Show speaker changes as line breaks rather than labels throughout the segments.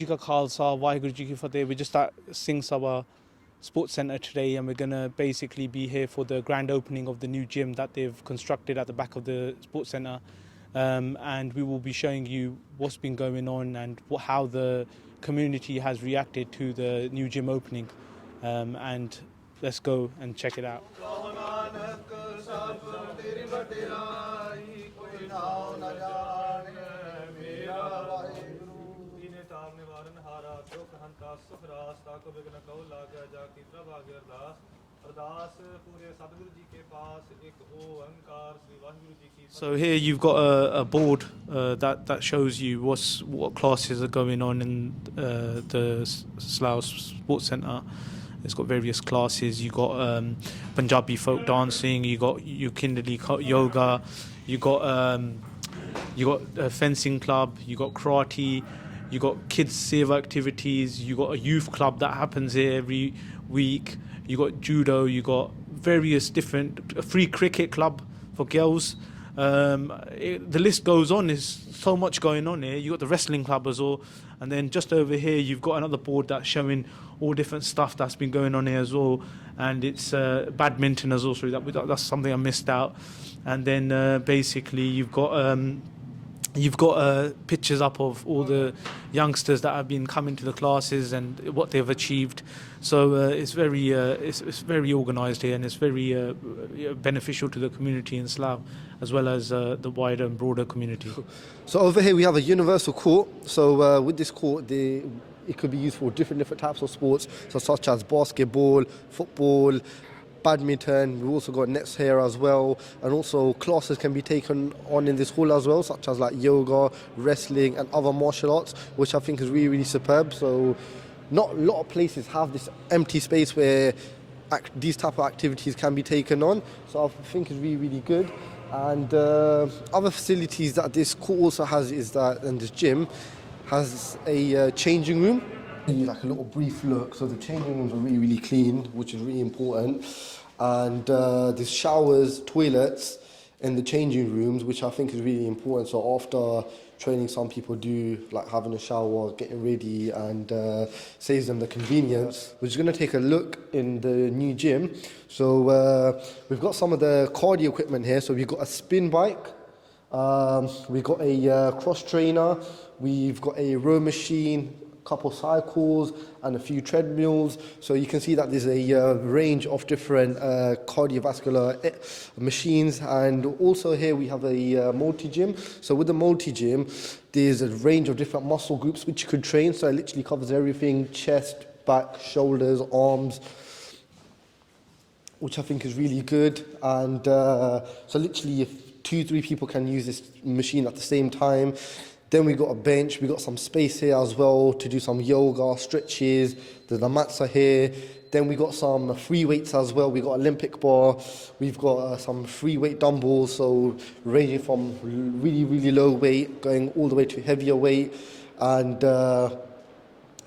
जी का खालसा वाहिगुरु जी की फतेह. We're just at Singh Sabha Sports Centre today, and we're going to basically be here for the grand opening of the new gym that they've constructed at the back of the sports centre. And we will be showing you what's been going on and how the community has reacted to the new gym opening. And let's go and check it out. So here you've got a board that shows you what classes are going on in the Slough Sports Centre. It's got various classes. You got Punjabi folk dancing. You got Ukindali yoga. You got a fencing club. You got karate. You got kids seva activities. You got a youth club that happens here every week. You got judo. You got various different free cricket club for girls. The list goes on. There's so much going on here. You got the wrestling club as well, and then just over here you've got another board that's showing all different stuff that's been going on here as well. And it's badminton as well. So that's something I missed out. And then basically you've got pictures up of all the youngsters that have been coming to the classes and what they've achieved. So it's very organised here, and it's very beneficial to the community in Slough as well as the wider and broader community.
So over here we have a universal court. So with this court, it could be used for different types of sports, so such as basketball, football, badminton. We've also got nets here as well, and also classes can be taken on in this hall as well, such as like yoga, wrestling and other martial arts, which I think is really superb. So not a lot of places have this empty space where these type of activities can be taken on, so I think it's really good. And other facilities that this court also has is that, and this gym has a changing room. Like a little brief look. So the changing rooms are really clean, which is really important. And there's showers, toilets in the changing rooms, which I think is really important. So after training, some people do like having a shower, getting ready, and saves them the convenience. We're just going to take a look in the new gym. So we've got some of the cardio equipment here. So we've got a spin bike, we've got a cross trainer, we've got a row machine, couple cycles and a few treadmills. So you can see that there's a range of different cardiovascular machines. And also here we have a multi-gym. So with the multi-gym, there's a range of different muscle groups which you could train. So it literally covers everything: chest, back, shoulders, arms, which I think is really good. And so literally if 2-3 people can use this machine at the same time. Then we got a bench, we got some space here as well to do some yoga, stretches. The mats are here. Then we got some free weights as well. We got Olympic bar. We've got some free weight dumbbells, so ranging from really low weight going all the way to heavier weight. And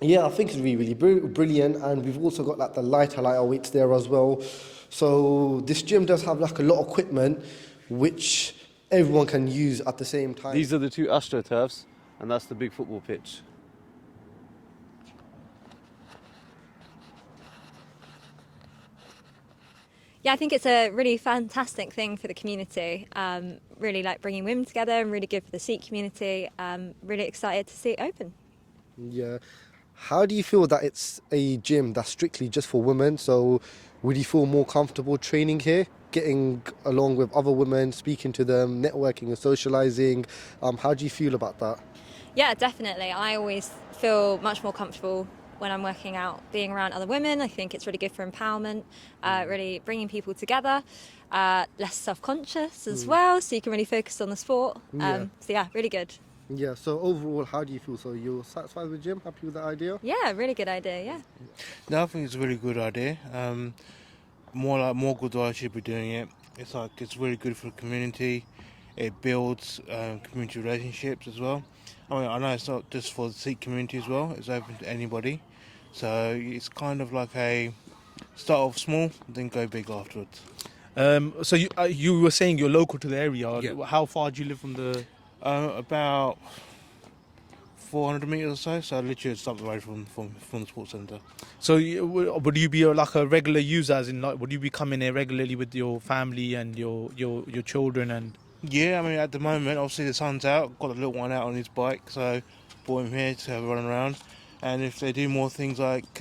yeah, I think it's really brilliant. And we've also got like the lighter weights there as well. So this gym does have like a lot of equipment which everyone can use at the same time.
These are the two AstroTurfs, and that's the big football pitch.
Yeah, I think it's a really fantastic thing for the community. Really like bringing women together and really good for the Sikh community. Really excited to see it open.
Yeah. How do you feel that it's a gym that's strictly just for women? So would you feel more comfortable training here, getting along with other women, speaking to them, networking and socialising? How do you feel about that?
Yeah, definitely. I always feel much more comfortable when I'm working out, being around other women. I think it's really good for empowerment, really bringing people together, less self-conscious as well, so you can really focus on the sport. So yeah, really good.
Yeah, so overall, how do you feel? So you're satisfied with the gym? Happy with the idea?
Yeah, really good idea, yeah.
No, I think it's a really good idea. More Gurdwara should be doing it. It's really good for the community. It builds community relationships as well. I mean, I know it's not just for the Sikh community as well. It's open to anybody. So it's kind of like a start off small, then go big afterwards.
So you were saying you're local to the area.
Yeah.
How far do you live from the...
About 400 metres or so. So literally it's up the road from the sports centre.
So would you be like a regular user, as in like, would you be coming here regularly with your family and your children and?
Yeah, I mean at the moment obviously the sun's out. Got the little one out on his bike, so brought him here to have a run around. And if they do more things like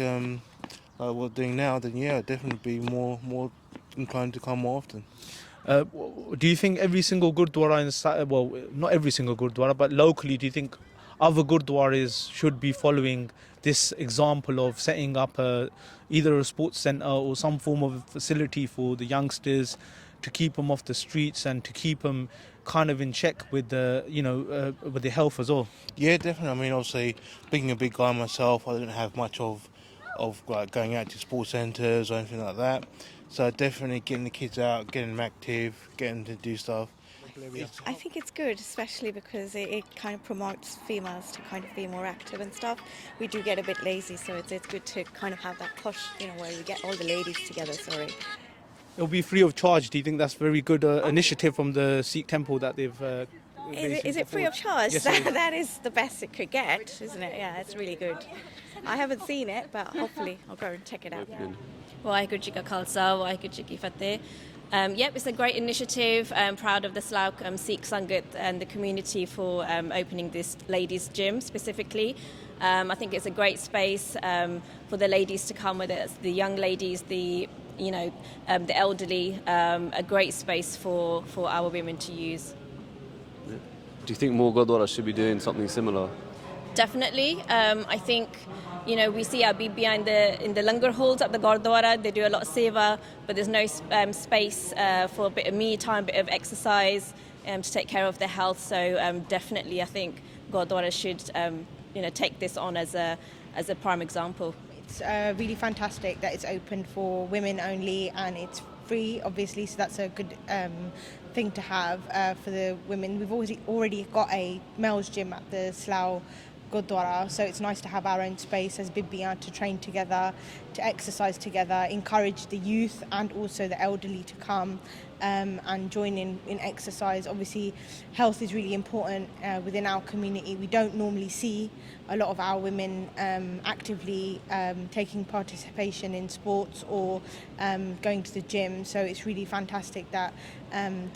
what we're doing now, then yeah, I'd definitely be more inclined to come more often.
Do you think every single gurdwara well, not every single gurdwara, but locally, do you think other gurdwaras should be following this example of setting up either a sports centre or some form of facility for the youngsters to keep them off the streets and to keep them kind of in check with with their health as well?
Yeah, definitely. I mean, obviously, being a big guy myself, I didn't have much of like going out to sports centres or anything like that. So definitely getting the kids out, getting them active, getting them to do stuff.
I think it's good, especially because it kind of promotes females to kind of be more active and stuff. We do get a bit lazy, so it's good to kind of have that push, where we get all the ladies together,
It'll be free of charge. Do you think that's a very good initiative from the Sikh temple that they've...
Is it free of charge?
Yes,
That is the best it could get, isn't it? Yeah, it's really good. I haven't seen it, but hopefully I'll go and check it out.
Waheguru Ji Ka Khalsa, Waheguru Ji Ki Fateh. Yep, it's a great initiative. I'm proud of the Slough Sikh Sangat and the community for opening this ladies' gym specifically. I think it's a great space for the ladies to come, whether it's the young ladies, the elderly, a great space for our women to use.
Do you think more Gurdwaras should be doing something similar?
Definitely. I think, we see our Bibi in the langar halls at the Gurdwara. They do a lot of seva, but there's no space for a bit of me time, a bit of exercise to take care of their health. So definitely, I think Gurdwara should, take this on as a prime example.
It's really fantastic that it's open for women only and it's free, obviously, so that's a good thing to have for the women. We've already got a male's gym at the Slough Gurdwara, so it's nice to have our own space as Bibi to train together, to exercise together, encourage the youth and also the elderly to come and join in exercise. Obviously, health is really important within our community. We don't normally see a lot of our women actively taking participation in sports or going to the gym, so it's really fantastic that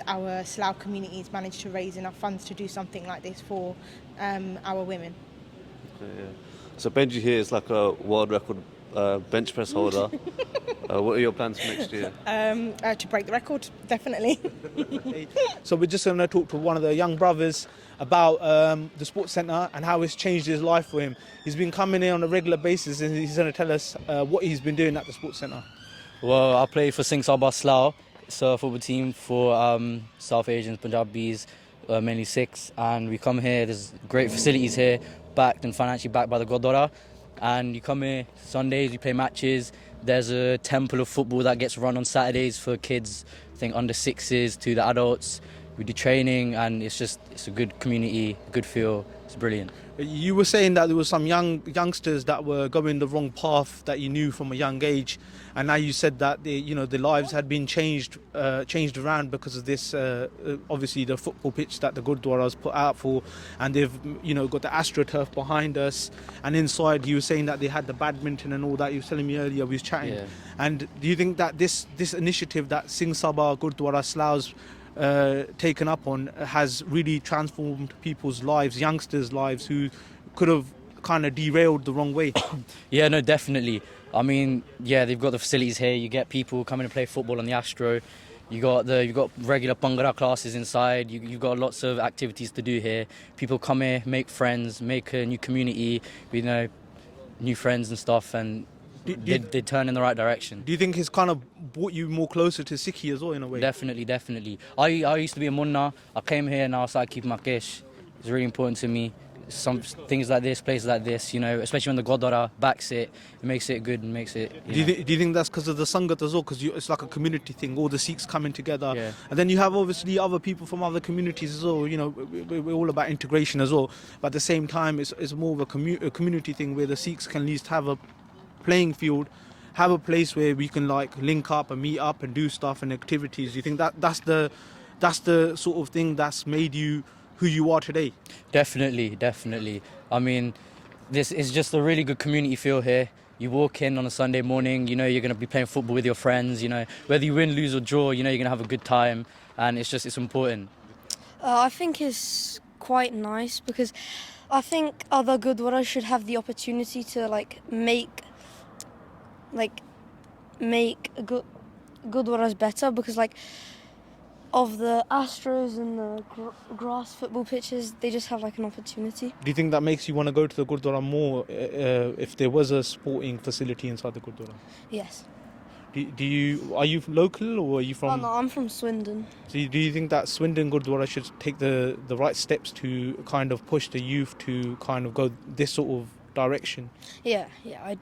our Slough community has managed to raise enough funds to do something like this for our women.
Yeah. So Benji here is like a world record bench press holder. What are your plans for next year?
To break the record, definitely.
So we're just going to talk to one of the young brothers about the sports centre and how it's changed his life for him. He's been coming here on a regular basis and he's going to tell us what he's been doing at the sports centre.
Well, I play for Singh Sabha Slough. It's a football team for South Asians, Punjabis, mainly Sikhs, and we come here. There's great facilities here, backed and financially backed by the Gurdwara. And you come here Sundays, you play matches. There's a temple of football that gets run on Saturdays for kids, I think under sixes to the adults. We do training and it's a good community, good feel. It's brilliant.
You were saying that there were some youngsters that were going the wrong path that you knew from a young age, and now you said that their lives had been changed around because of this. Obviously, the football pitch that the Gurdwara's put out for, and they've got the AstroTurf behind us, and inside you were saying that they had the badminton and all that. You were telling me earlier we was chatting.
Yeah.
And do you think that this initiative that Singh Sabha Gurdwara Slough's taken up on has really transformed people's lives, youngsters' lives who could have kind of derailed the wrong way?
Yeah, no, definitely. I mean, yeah, they've got the facilities here. You get people coming to play football on the Astro. You got regular Bhangra classes inside. You've got lots of activities to do here. People come here, make friends, make a new community, new friends and stuff, and they turn in the right direction.
Do you think it's kind of brought you more closer to Sikhi as well in a way?
Definitely. I used to be a munna. I came here and I started keeping my kesh. It's really important to me. Some things like this, places like this, especially when the Gurdwara backs it, it makes it good and makes it.
Do you think that's because of the Sangat as well? Because it's like a community thing, all the Sikhs coming together.
Yeah.
And then you have obviously other people from other communities as well. We're all about integration as well. But at the same time, it's more of a community thing where the Sikhs can at least have a playing field, have a place where we can link up and meet up and do stuff and activities. Do you think that's the sort of thing that's made you who you are today?
Definitely. I mean, this is just a really good community feel here. You walk in on a Sunday morning, you know you're going to be playing football with your friends, you know, whether you win, lose or draw, you know you're going to have a good time, and it's important.
I think it's quite nice because I think other Gurdwaras should have the opportunity to make Gurdwaras better because of the Astros and the grass football pitches, they just have an opportunity.
Do you think that makes you want to go to the Gurdwara more if there was a sporting facility inside the Gurdwara?
Yes.
Are you local or are you from?
Oh, no, I'm from Swindon.
So do you think that Swindon Gurdwara should take the right steps to kind of push the youth to kind of go this sort of direction?
Yeah,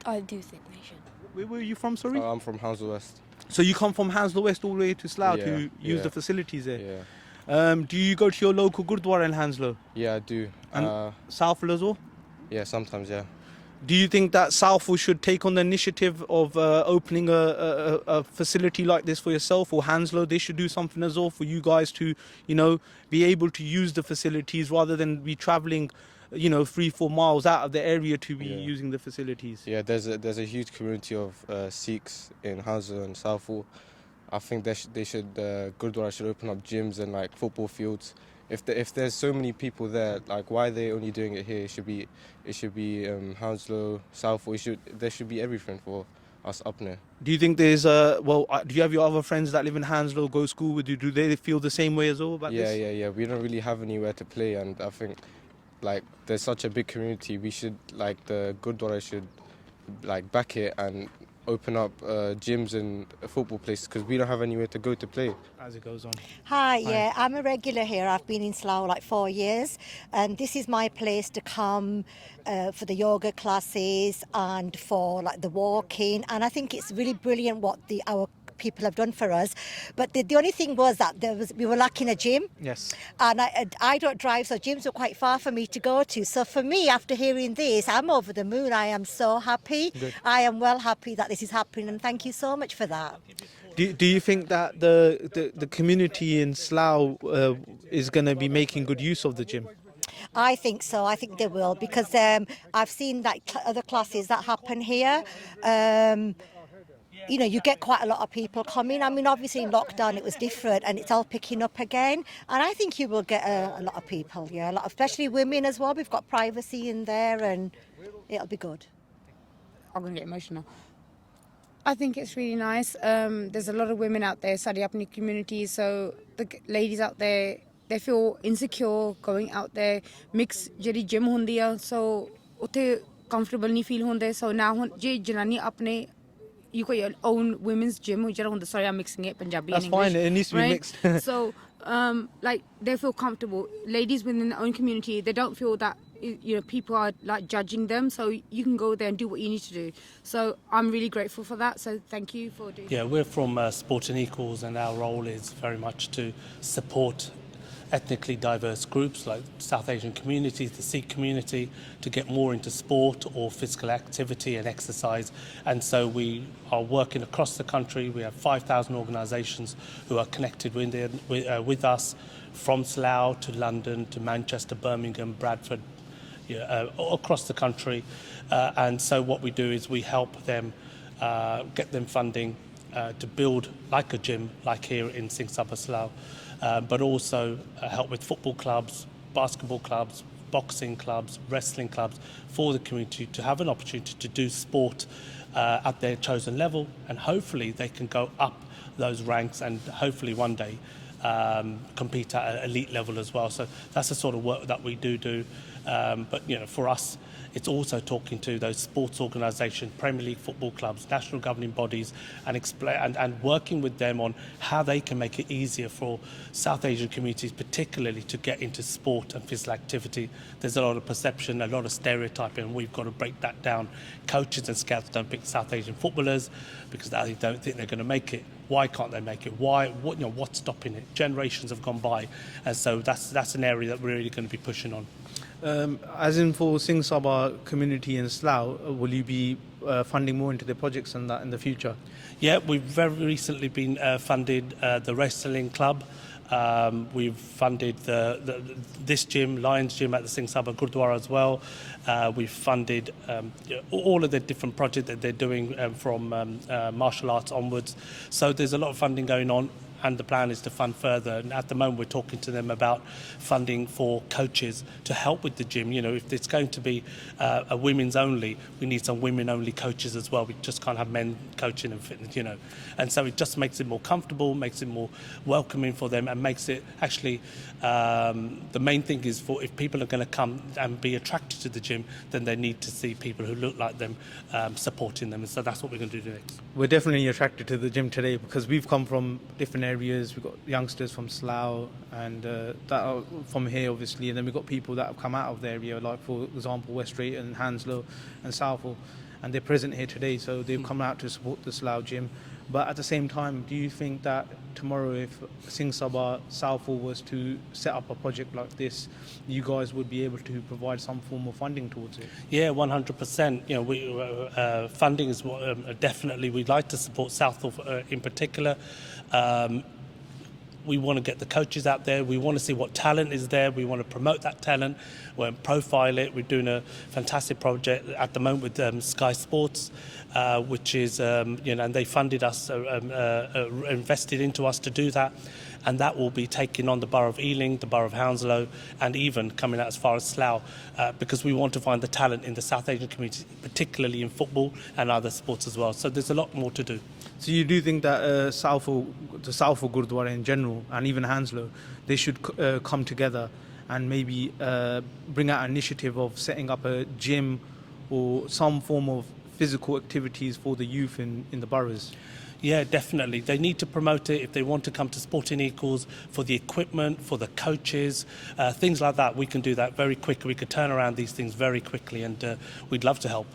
I do think they should.
Where were you from, sorry?
I'm from Hounslow West.
So you come from Hounslow West all the way to Slough to use the facilities there? Yeah. Do you go to your local Gurdwara in Hounslow?
Yeah, I do.
And Southall as well?
Yeah, sometimes, yeah.
Do you think that Southall should take on the initiative of opening a facility like this for yourself, or Hounslow, they should do something as well for you guys to, be able to use the facilities rather than be travelling 3-4 miles out of the area to be using the facilities?
Yeah, there's a huge community of Sikhs in Hounslow and Southall. I think Gurdwara should open up gyms and football fields. If there's so many people there, why are they only doing it here? It should be Hounslow, Southall. There should be everything for us up there.
Do you think there's do you have your other friends that live in Hounslow, go to school with you? Do they feel the same way as well about this?
Yeah. We don't really have anywhere to play, and I think there's such a big community. We should the Gurdwara should back it and open up gyms and football places because we don't have anywhere to go to play.
As it goes on.
Hi, yeah, I'm a regular here. I've been in Slough 4 years, and this is my place to come for the yoga classes and for the walking. And I think it's really brilliant what our people have done for us, but the only thing was that we were lacking a gym.
Yes.
And I don't drive, so gyms were quite far for me to go to. So for me, after hearing this, I'm over the moon. I am so happy.
Good.
I am well happy that this is happening, and thank you so much for that.
Do you think that the community in Slough is going to be making good use of the gym?
I think so. I think they will, because I've seen other classes that happen here. You get quite a lot of people coming. I mean, obviously in lockdown it was different and it's all picking up again. And I think you will get a lot of people, especially women as well. We've got privacy in there and it'll be good.
I'm going to get emotional. I think it's really nice. There's a lot of women out there, Sadi Apni community, so the ladies out there, they feel insecure going out there. Mixed jeri gym hundi hai, so utte comfortable nahi feel hunde. So now je janani apne you got your own women's gym. Sorry, I'm mixing it, Punjabi and English.
That's fine, it needs to be mixed.
So, they feel comfortable. Ladies within their own community, they don't feel that, people are judging them. So you can go there and do what you need to do. So I'm really grateful for that. So thank you for doing that.
Yeah, we're from Sport and Equals, and our role is very much to support ethnically diverse groups like South Asian communities, the Sikh community, to get more into sport or physical activity and exercise. And so we are working across the country. We have 5,000 organisations who are connected with us, from Slough to London to Manchester, Birmingham, Bradford, across the country. And so what we do is we help them get them funding to build like a gym, like here in Singh Sabha Slough. But also help with football clubs, basketball clubs, boxing clubs, wrestling clubs for the community to have an opportunity to do sport at their chosen level, and hopefully they can go up those ranks and hopefully one day compete at an elite level as well. So that's the sort of work that we do. But for us, it's also talking to those sports organisations, Premier League football clubs, national governing bodies, and working with them on how they can make it easier for South Asian communities, particularly to get into sport and physical activity. There's a lot of perception, a lot of stereotyping, and we've got to break that down. Coaches and scouts don't pick South Asian footballers because they don't think they're going to make it. Why can't they make it? What's stopping it? Generations have gone by, and so that's an area that we're really going to be pushing on.
As in for Singh Sabha community in Slough, will you be funding more into the projects and that in the future?
Yeah, we've very recently been funded the wrestling club We've funded this gym, Lions Gym at the Singh Sabha Gurdwara as well. We've funded all of the different projects that they're doing from martial arts onwards. So there's a lot of funding going on, and the plan is to fund further. And at the moment, we're talking to them about funding for coaches to help with the gym. You know, if it's going to be a women's only, we need some women only coaches as well. We just can't have men coaching and fitness, you know. And so it just makes it more comfortable, makes it more welcoming for them, and makes it actually, the main thing is for if people are going to come and be attracted to the gym, then they need to see people who look like them supporting them. And so that's what we're going to do next.
We're definitely attracted to the gym today because we've come from different areas. We've got youngsters from Slough and that are from here, obviously, and then we've got people that have come out of the area, like, for example, West Drayton, Hounslow and Southall, and they're present here today, so they've come out to support the Slough gym. But at the same time, do you think that tomorrow, if Singh Sabha Southall was to set up a project like this, you guys would be able to provide some form of funding towards it?
Yeah, 100%. You know, funding is definitely, we'd like to support Southall in particular. We want to get the coaches out there. We want to see what talent is there. We want to promote that talent. We want to profile it. We're doing a fantastic project at the moment with Sky Sports, which is, you know, and they funded us, invested into us to do that. And that will be taking on the borough of Ealing, the borough of Hounslow, and even coming out as far as Slough, because we want to find the talent in the South Asian community, particularly in football and other sports as well. So there's a lot more to do.
So you do think that the Southall Gurdwara in general, and even Hounslow, they should come together and maybe bring out an initiative of setting up a gym or some form of physical activities for the youth in the boroughs?
Yeah, definitely. They need to promote it if they want to come to Sporting Equals, for the equipment, for the coaches, things like that. We can do that very quickly. We could turn around these things very quickly, and we'd love to help.